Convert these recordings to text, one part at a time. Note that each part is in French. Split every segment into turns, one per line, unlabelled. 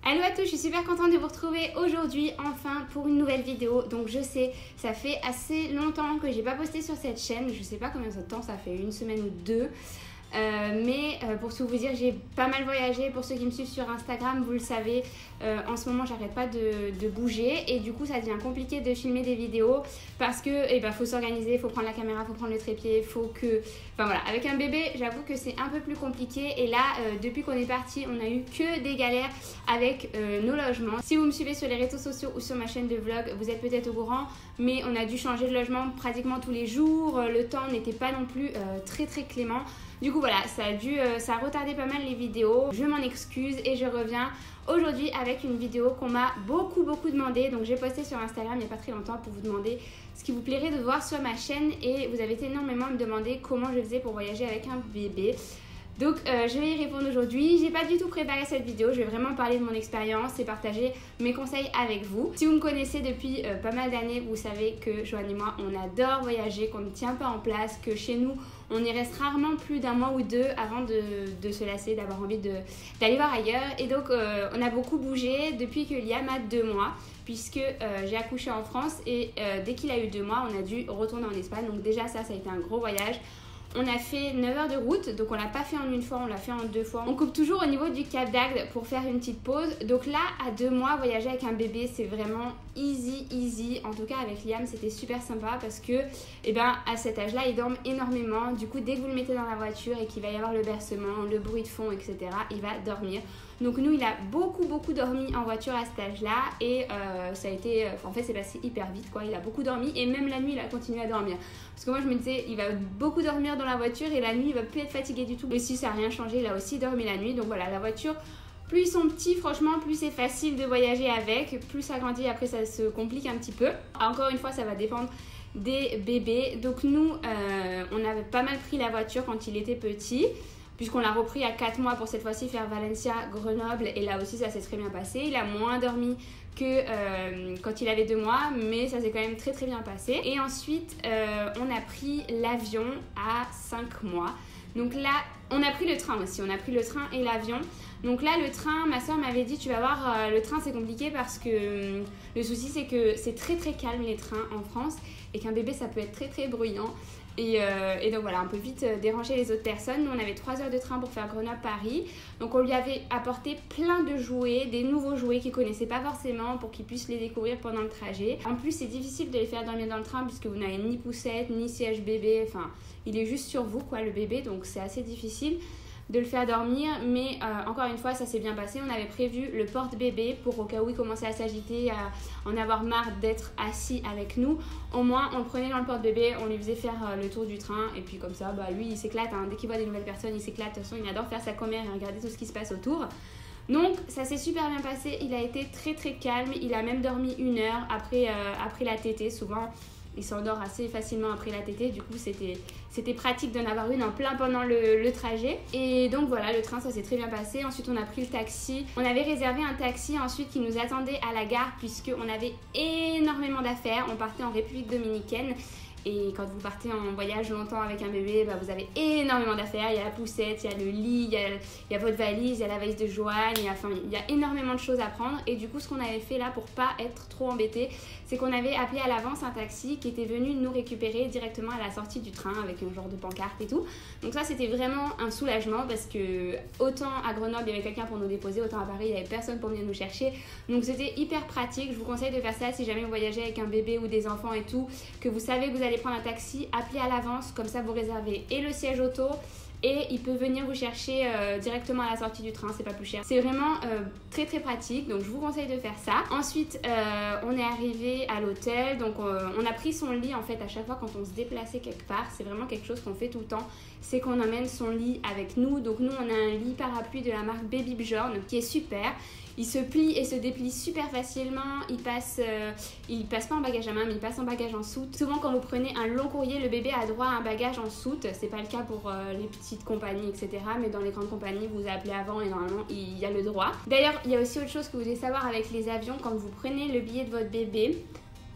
Hello à tous, je suis super contente de vous retrouver aujourd'hui enfin pour une nouvelle vidéo. Donc je sais, ça fait assez longtemps que j'ai pas posté sur cette chaîne, je sais pas combien de temps, ça fait une semaine ou deux. Mais pour tout vous dire, j'ai pas mal voyagé. Pour ceux qui me suivent sur Instagram, vous le savez, en ce moment j'arrête pas de bouger et du coup ça devient compliqué de filmer des vidéos parce que faut s'organiser, faut prendre la caméra, faut prendre le trépied, faut que... Enfin voilà, avec un bébé j'avoue que c'est un peu plus compliqué et là depuis qu'on est parti on a eu que des galères avec nos logements. Si vous me suivez sur les réseaux sociaux ou sur ma chaîne de vlog, vous êtes peut-être au courant, mais on a dû changer de logement pratiquement tous les jours, le temps n'était pas non plus très clément. Du coup voilà, ça a retardé pas mal les vidéos, je m'en excuse et je reviens aujourd'hui avec une vidéo qu'on m'a beaucoup demandé. Donc j'ai posté sur Instagram il n'y a pas très longtemps pour vous demander ce qui vous plairait de voir sur ma chaîne et vous avez été énormément à me demander comment je faisais pour voyager avec un bébé. Donc je vais y répondre aujourd'hui. J'ai pas du tout préparé cette vidéo, je vais vraiment parler de mon expérience et partager mes conseils avec vous. Si vous me connaissez depuis pas mal d'années, vous savez que Joanne et moi on adore voyager, qu'on ne tient pas en place, que chez nous on y reste rarement plus d'un mois ou deux avant de se lasser, d'avoir envie d'aller voir ailleurs. Et donc on a beaucoup bougé depuis que Liam a 2 mois, puisque j'ai accouché en France et dès qu'il a eu 2 mois on a dû retourner en Espagne. Donc déjà ça a été un gros voyage. On a fait 9 heures de route, donc on l'a pas fait en une fois, on l'a fait en 2 fois. On coupe toujours au niveau du Cap d'Agde pour faire une petite pause. Donc là, à 2 mois, voyager avec un bébé, c'est vraiment easy. En tout cas, avec Liam, c'était super sympa parce que, à cet âge-là, ils dorment énormément. Du coup, dès que vous le mettez dans la voiture et qu'il va y avoir le bercement, le bruit de fond, etc., il va dormir. Donc nous, il a beaucoup dormi en voiture à cet âge-là et ça a été... en fait, c'est passé hyper vite, quoi. Il a beaucoup dormi et même la nuit, il a continué à dormir. Parce que moi, je me disais, il va beaucoup dormir dans la voiture et la nuit, il va plus être fatigué du tout. Et si ça n'a rien changé, il a aussi dormi la nuit. Donc voilà, la voiture, plus ils sont petits, franchement, plus c'est facile de voyager avec. Plus ça grandit, après, ça se complique un petit peu. Encore une fois, ça va dépendre des bébés. Donc nous, on avait pas mal pris la voiture quand il était petit, puisqu'on l'a repris à 4 mois pour cette fois-ci faire Valencia-Grenoble et là aussi ça s'est très bien passé. Il a moins dormi que quand il avait 2 mois, mais ça s'est quand même très bien passé. Et ensuite on a pris l'avion à 5 mois. Donc là on a pris le train aussi, on a pris le train et l'avion. Donc là le train, ma soeur m'avait dit tu vas voir, le train c'est compliqué parce que le souci c'est que c'est très calme les trains en France et qu'un bébé ça peut être très bruyant. Et donc voilà, on peut vite déranger les autres personnes. Nous on avait 3 heures de train pour faire Grenoble-Paris. Donc on lui avait apporté plein de jouets, des nouveaux jouets qu'il ne connaissait pas forcément pour qu'il puisse les découvrir pendant le trajet. En plus c'est difficile de les faire dormir dans le train puisque vous n'avez ni poussette, ni siège bébé. Enfin il est juste sur vous quoi le bébé, donc c'est assez difficile de le faire dormir, mais encore une fois ça s'est bien passé. On avait prévu le porte-bébé pour au cas où il commençait à s'agiter, à en avoir marre d'être assis avec nous, au moins on le prenait dans le porte-bébé, on lui faisait faire le tour du train et puis comme ça lui il s'éclate, hein. Dès qu'il voit des nouvelles personnes il s'éclate, de toute façon il adore faire sa commère et regarder tout ce qui se passe autour. Donc ça s'est super bien passé, il a été très calme, il a même dormi 1 heure après la tétée. Souvent il s'endort assez facilement après la tétée, du coup c'était pratique d'en avoir une en plein pendant le trajet. Et donc voilà, le train ça s'est très bien passé. Ensuite on a pris le taxi, on avait réservé un taxi ensuite qui nous attendait à la gare puisqu'on avait énormément d'affaires. On partait en République dominicaine. Et quand vous partez en voyage longtemps avec un bébé, vous avez énormément d'affaires. Il y a la poussette, il y a le lit, il y a votre valise, il y a la valise de Joanne, il y a énormément de choses à prendre. Et du coup, ce qu'on avait fait là pour pas être trop embêté, c'est qu'on avait appelé à l'avance un taxi qui était venu nous récupérer directement à la sortie du train avec un genre de pancarte et tout. Donc ça, c'était vraiment un soulagement parce que autant à Grenoble, il y avait quelqu'un pour nous déposer, autant à Paris, il n'y avait personne pour venir nous chercher. Donc c'était hyper pratique. Je vous conseille de faire ça si jamais vous voyagez avec un bébé ou des enfants et tout, que vous savez que vous allez prendre un taxi, appelez à l'avance, comme ça vous réservez et le siège auto et il peut venir vous chercher directement à la sortie du train, c'est pas plus cher. C'est vraiment très pratique, donc je vous conseille de faire ça. Ensuite on est arrivé à l'hôtel, donc on a pris son lit en fait à chaque fois quand on se déplaçait quelque part. C'est vraiment quelque chose qu'on fait tout le temps, c'est qu'on emmène son lit avec nous. Donc nous on a un lit parapluie de la marque Baby Bjorn qui est super. Il se plie et se déplie super facilement, il passe pas en bagage à main mais il passe en bagage en soute. Souvent quand vous prenez un long courrier, le bébé a droit à un bagage en soute, c'est pas le cas pour les petites compagnies etc. Mais dans les grandes compagnies vous appelez avant et normalement il y a le droit. D'ailleurs il y a aussi autre chose que vous devez savoir avec les avions, quand vous prenez le billet de votre bébé,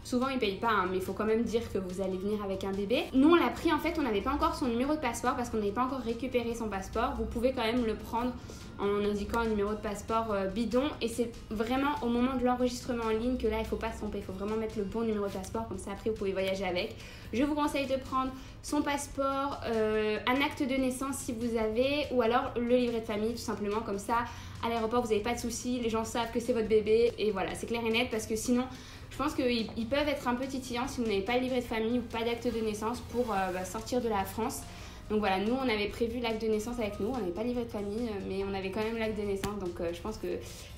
souvent ils ne payent pas, mais il faut quand même dire que vous allez venir avec un bébé. Nous on l'a pris en fait, on n'avait pas encore son numéro de passeport parce qu'on n'avait pas encore récupéré son passeport. Vous pouvez quand même le prendre en indiquant un numéro de passeport bidon. Et c'est vraiment au moment de l'enregistrement en ligne que là, il ne faut pas se tromper. Il faut vraiment mettre le bon numéro de passeport, comme ça après vous pouvez voyager avec. Je vous conseille de prendre son passeport, un acte de naissance si vous avez, ou alors le livret de famille tout simplement, comme ça à l'aéroport vous n'avez pas de soucis, les gens savent que c'est votre bébé et voilà, c'est clair et net, parce que sinon je pense qu'ils peuvent être un peu titillants si vous n'avez pas le livret de famille ou pas d'acte de naissance pour sortir de la France. Donc voilà, nous on avait prévu l'acte de naissance avec nous, on n'avait pas le livret de famille mais on avait quand même l'acte de naissance, donc je pense que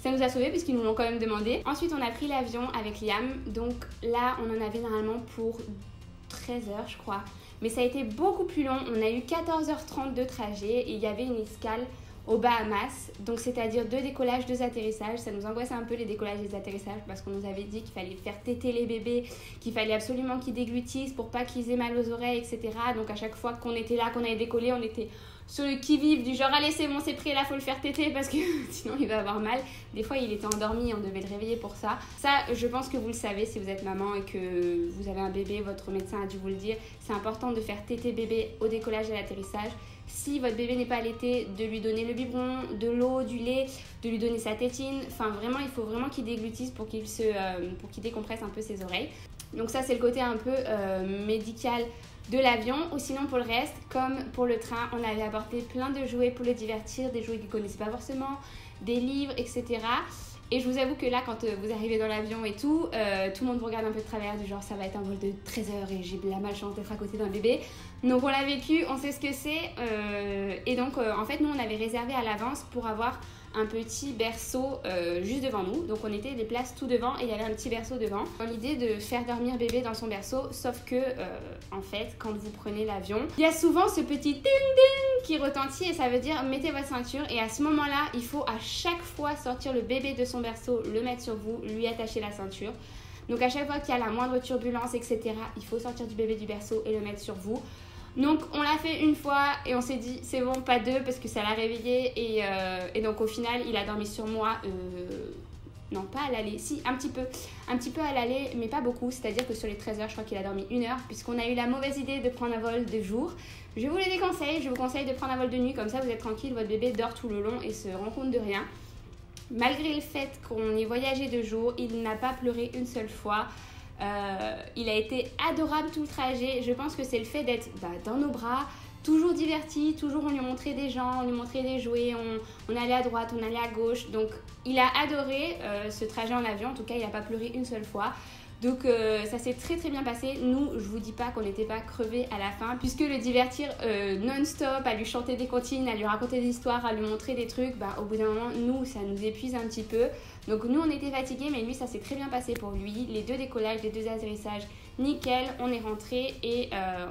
ça nous a sauvés puisqu'ils nous l'ont quand même demandé. Ensuite on a pris l'avion avec Liam, donc là on en avait normalement pour 13 heures je crois, mais ça a été beaucoup plus long. On a eu 14h30 de trajet et il y avait une escale aux Bahamas, donc c'est-à-dire 2 décollages, 2 atterrissages. Ça nous angoissait un peu les décollages et les atterrissages parce qu'on nous avait dit qu'il fallait faire téter les bébés, qu'il fallait absolument qu'ils déglutissent pour pas qu'ils aient mal aux oreilles, etc. Donc à chaque fois qu'on était là, qu'on allait décoller, on était sur le qui-vive du genre allez c'est bon c'est prêt là, faut le faire téter parce que sinon il va avoir mal. Des fois il était endormi, on devait le réveiller pour ça. Ça je pense que vous le savez si vous êtes maman et que vous avez un bébé, votre médecin a dû vous le dire. C'est important de faire téter bébé au décollage et à l'atterrissage. Si votre bébé n'est pas allaité, de lui donner le biberon, de l'eau, du lait, de lui donner sa tétine. Enfin vraiment, il faut vraiment qu'il déglutisse pour qu'il décompresse un peu ses oreilles. Donc ça c'est le côté un peu médical de l'avion. Ou sinon pour le reste, comme pour le train, on avait apporté plein de jouets pour le divertir, des jouets qu'il ne connaissait pas forcément, des livres, etc. Et je vous avoue que là, quand vous arrivez dans l'avion et tout le monde vous regarde un peu de travers, du genre ça va être un vol de 13 heures et j'ai la malchance d'être à côté d'un bébé. Donc on l'a vécu, on sait ce que c'est. Et donc en fait, nous on avait réservé à l'avance pour avoir un petit berceau juste devant nous. Donc on était des places tout devant et il y avait un petit berceau devant. Dans l'idée de faire dormir bébé dans son berceau, sauf que en fait, quand vous prenez l'avion, il y a souvent ce petit ding ding qui retentit et ça veut dire mettez votre ceinture. Et à ce moment-là, il faut à chaque fois sortir le bébé de son berceau, le mettre sur vous, lui attacher la ceinture. Donc à chaque fois qu'il y a la moindre turbulence, etc., il faut sortir du bébé du berceau et le mettre sur vous. Donc on l'a fait une fois et on s'est dit c'est bon, pas deux, parce que ça l'a réveillé et donc au final il a dormi sur moi, non pas à l'aller, si un petit peu à l'aller mais pas beaucoup, c'est à dire que sur les 13 heures je crois qu'il a dormi 1 heure puisqu'on a eu la mauvaise idée de prendre un vol de jour. Je vous le déconseille, je vous conseille de prendre un vol de nuit, comme ça vous êtes tranquille, votre bébé dort tout le long et se rend compte de rien. Malgré le fait qu'on ait voyagé de jour, il n'a pas pleuré une seule fois. Il a été adorable tout le trajet. Je pense que c'est le fait d'être dans nos bras, toujours diverti, toujours on lui montrait des gens, on lui montrait des jouets, on allait à droite, on allait à gauche. Donc il a adoré ce trajet en avion, en tout cas il n'a pas pleuré une seule fois. Donc ça s'est très très bien passé. Nous, je vous dis pas qu'on n'était pas crevés à la fin, puisque le divertir non-stop, à lui chanter des comptines, à lui raconter des histoires, à lui montrer des trucs, au bout d'un moment, nous, ça nous épuise un petit peu. Donc nous, on était fatigués, mais lui, ça s'est très bien passé pour lui. Les 2 décollages, les 2 atterrissages, nickel. On est rentré et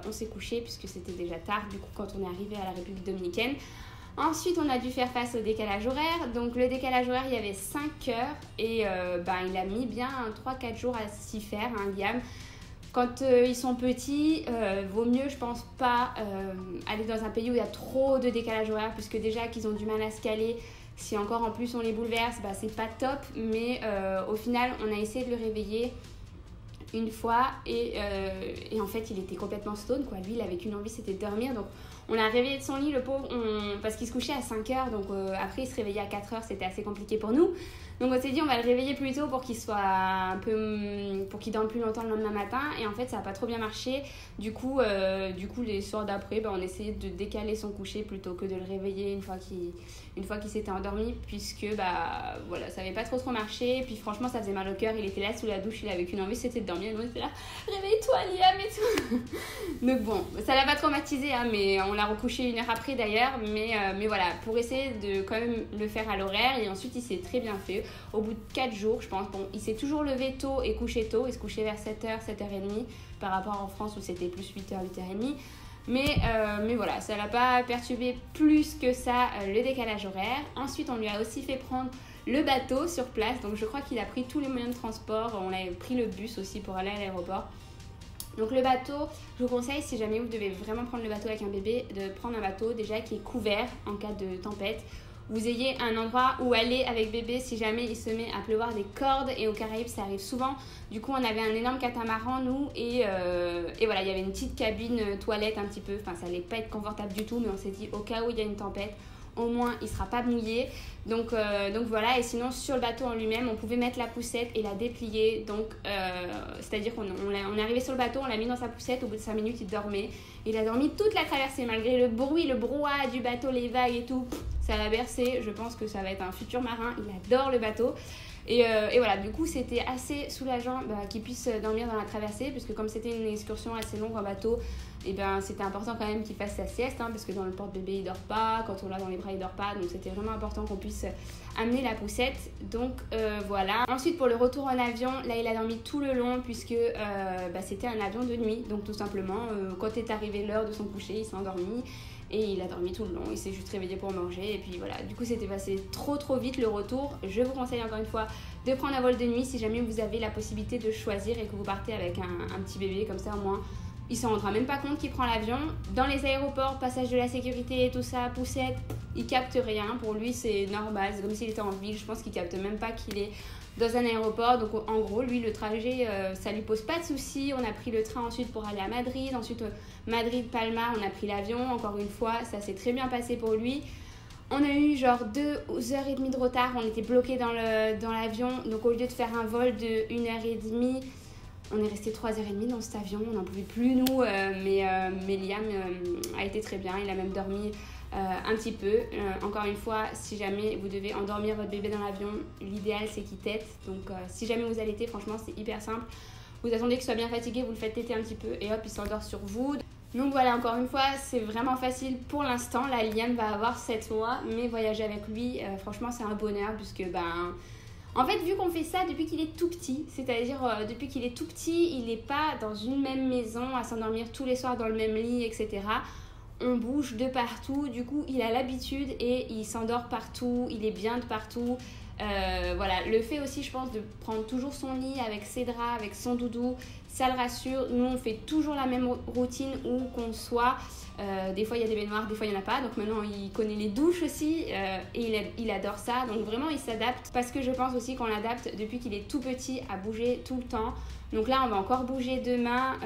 on s'est couché, puisque c'était déjà tard, du coup, quand on est arrivé à la République dominicaine. Ensuite, on a dû faire face au décalage horaire. Donc, le décalage horaire, il y avait 5 heures et il a mis bien 3-4 jours à s'y faire, hein, Liam. Quand ils sont petits, vaut mieux, je pense, pas aller dans un pays où il y a trop de décalage horaire, puisque déjà qu'ils ont du mal à se caler. Si encore en plus on les bouleverse, c'est pas top. Mais au final, on a essayé de le réveiller une fois et en fait, il était complètement stone, quoi. Lui, il avait qu'une envie, c'était de dormir. Donc, on l'a réveillé de son lit, le pauvre, parce qu'il se couchait à 5 heures. Donc, après, il se réveillait à 4 heures. C'était assez compliqué pour nous. Donc, on s'est dit, on va le réveiller plus tôt pour qu'il soit pour qu'il dorme plus longtemps le lendemain matin. Et en fait, ça n'a pas trop bien marché. Du coup, les soirs d'après, on essayait de décaler son coucher plutôt que de le réveiller une fois qu'il s'était endormi, puisque voilà, ça n'avait pas trop marché. Et puis franchement, ça faisait mal au cœur. Il était là sous la douche, il avait qu'une envie, c'était de dormir. Et nous, on était là, réveille-toi, Liam et tout. Donc bon, ça l'a pas traumatisé, hein, mais on l'a recouché 1 heure après d'ailleurs. Mais voilà, pour essayer de quand même le faire à l'horaire. Et ensuite, il s'est très bien fait. Au bout de 4 jours, je pense, il s'est toujours levé tôt et couché tôt. Il se couchait vers 7h, 7h30 par rapport en France où c'était plus 8h, 8h30. Mais voilà, ça l'a pas perturbé plus que ça, le décalage horaire. Ensuite, on lui a aussi fait prendre le bateau sur place. Donc je crois qu'il a pris tous les moyens de transport. On a pris le bus aussi pour aller à l'aéroport. Donc le bateau, je vous conseille, si jamais vous devez vraiment prendre le bateau avec un bébé, de prendre un bateau déjà qui est couvert en cas de tempête. Vous ayez un endroit où aller avec bébé si jamais il se met à pleuvoir des cordes, et aux Caraïbes ça arrive souvent. Du coup on avait un énorme catamaran nous et voilà, il y avait une petite cabine toilette un petit peu, enfin ça allait pas être confortable du tout, mais on s'est dit au cas où il y a une tempête, au moins il sera pas mouillé. Donc voilà, et sinon sur le bateau en lui-même on pouvait mettre la poussette et la déplier, donc c'est à dire qu'on est arrivé sur le bateau, on l'a mis dans sa poussette, au bout de 5 minutes il dormait, il a dormi toute la traversée malgré le bruit, le brouhaha du bateau, les vagues et tout, ça l'a bercé. Je pense que ça va être un futur marin, il adore le bateau. Et voilà, du coup c'était assez soulageant qu'il puisse dormir dans la traversée, parce que comme c'était une excursion assez longue en bateau, et c'était important quand même qu'il fasse sa sieste, parce que dans le porte-bébé il dort pas, quand on l'a dans les bras il dort pas, donc c'était vraiment important qu'on puisse amener la poussette. Donc voilà. Ensuite pour le retour en avion, là il a dormi tout le long, puisque c'était un avion de nuit, donc tout simplement quand est arrivé l'heure de son coucher il s'est endormi. Et il a dormi tout le long, il s'est juste réveillé pour manger. Et puis voilà, du coup c'était passé trop vite le retour. Je vous conseille encore une fois de prendre un vol de nuit si jamais vous avez la possibilité de choisir et que vous partez avec un petit bébé. Comme ça au moins il s'en rendra même pas compte qu'il prend l'avion. Dans les aéroports, passage de la sécurité et tout ça, poussette, il capte rien. Pour lui c'est normal, c'est comme s'il était en ville. Je pense qu'il capte même pas qu'il est dans un aéroport. Donc en gros lui le trajet ça lui pose pas de soucis. On a pris le train ensuite pour aller à Madrid, ensuite Madrid Palma, on a prit l'avion. Encore une fois ça s'est très bien passé pour lui. On a eu genre 2h30 de retard, on était bloqués dans l'avion, donc au lieu de faire un vol de 1h30, on est resté 3h30 dans cet avion, on n'en pouvait plus nous, mais Liam a été très bien, il a même dormi un petit peu. Encore une fois, si jamais vous devez endormir votre bébé dans l'avion, l'idéal c'est qu'il tète, donc si jamais vous allaitez, franchement c'est hyper simple. Vous attendez qu'il soit bien fatigué, vous le faites téter un petit peu et hop il s'endort sur vous. Donc voilà, encore une fois, c'est vraiment facile pour l'instant. Là, Liam va avoir 7 mois, mais voyager avec lui, franchement, c'est un bonheur, puisque en fait, vu qu'on fait ça depuis qu'il est tout petit, c'est-à-dire depuis qu'il est tout petit, il n'est pas dans une même maison à s'endormir tous les soirs dans le même lit, etc. On bouge de partout, du coup, il a l'habitude et il s'endort partout, il est bien de partout. Voilà, le fait aussi je pense de prendre toujours son lit avec ses draps, avec son doudou, ça le rassure. Nous on fait toujours la même routine où qu'on soit, des fois il y a des baignoires, des fois il n'y en a pas, donc maintenant il connaît les douches aussi et il adore ça, donc vraiment il s'adapte, parce que je pense aussi qu'on l'adapte depuis qu'il est tout petit à bouger tout le temps. Donc là on va encore bouger demain,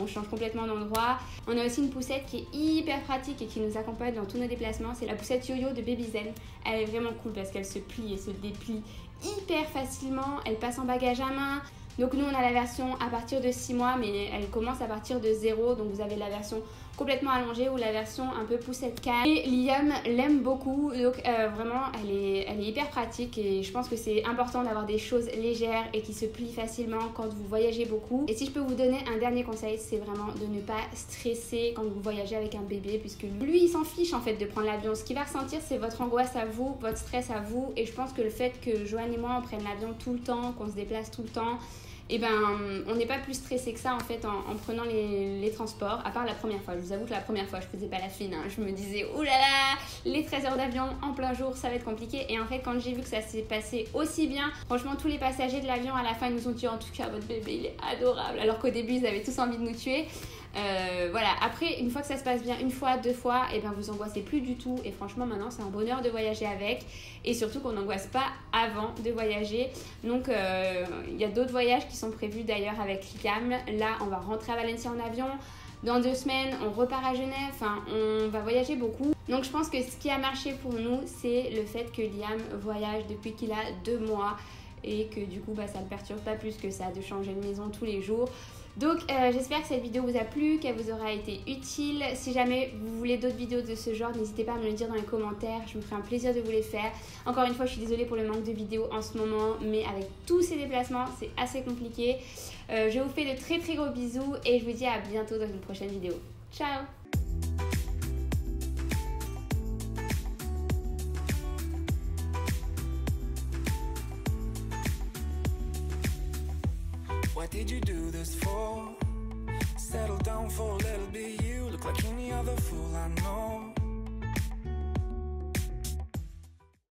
on change complètement d'endroit. On a aussi une poussette qui est hyper pratique et qui nous accompagne dans tous nos déplacements, c'est la poussette Yo-Yo de Baby Zen. Elle est vraiment cool parce qu'elle se plie et se déplie hyper facilement, elle passe en bagage à main. Donc nous on a la version à partir de 6 mois, mais elle commence à partir de 0, donc vous avez la version complètement allongée ou la version un peu poussette calme. Et Liam l'aime beaucoup, donc vraiment elle est hyper pratique, et je pense que c'est important d'avoir des choses légères et qui se plient facilement quand vous voyagez beaucoup. Et si je peux vous donner un dernier conseil, c'est vraiment de ne pas stresser quand vous voyagez avec un bébé, puisque lui il s'en fiche en fait de prendre l'avion. Ce qu'il va ressentir c'est votre angoisse à vous, votre stress à vous, et je pense que le fait que Joanne et moi on prenne l'avion tout le temps, qu'on se déplace tout le temps, et on n'est pas plus stressé que ça en fait en prenant les transports, à part la première fois. Je vous avoue que la première fois je faisais pas la fine, je me disais oh là là, les 13 heures d'avion en plein jour ça va être compliqué, et en fait quand j'ai vu que ça s'est passé aussi bien, franchement tous les passagers de l'avion à la fin nous ont dit en tout cas votre bébé il est adorable, alors qu'au début ils avaient tous envie de nous tuer. Voilà, après une fois que ça se passe bien, une fois, 2 fois, vous angoissez plus du tout, et franchement maintenant c'est un bonheur de voyager avec, et surtout qu'on n'angoisse pas avant de voyager. Donc il y a d'autres voyages qui sont prévus d'ailleurs avec Liam. Là on va rentrer à Valencia en avion, dans 2 semaines on repart à Genève, enfin on va voyager beaucoup. Donc je pense que ce qui a marché pour nous c'est le fait que Liam voyage depuis qu'il a 2 mois, et que du coup ça ne perturbe pas plus que ça de changer de maison tous les jours. Donc j'espère que cette vidéo vous a plu, qu'elle vous aura été utile. Si jamais vous voulez d'autres vidéos de ce genre, n'hésitez pas à me le dire dans les commentaires, je me ferai un plaisir de vous les faire. Encore une fois je suis désolée pour le manque de vidéos en ce moment, mais avec tous ces déplacements c'est assez compliqué. Je vous fais de très très gros bisous et je vous dis à bientôt dans une prochaine vidéo. Ciao!
What did you do this for? Settle down for a little bit, you look like any other fool I know.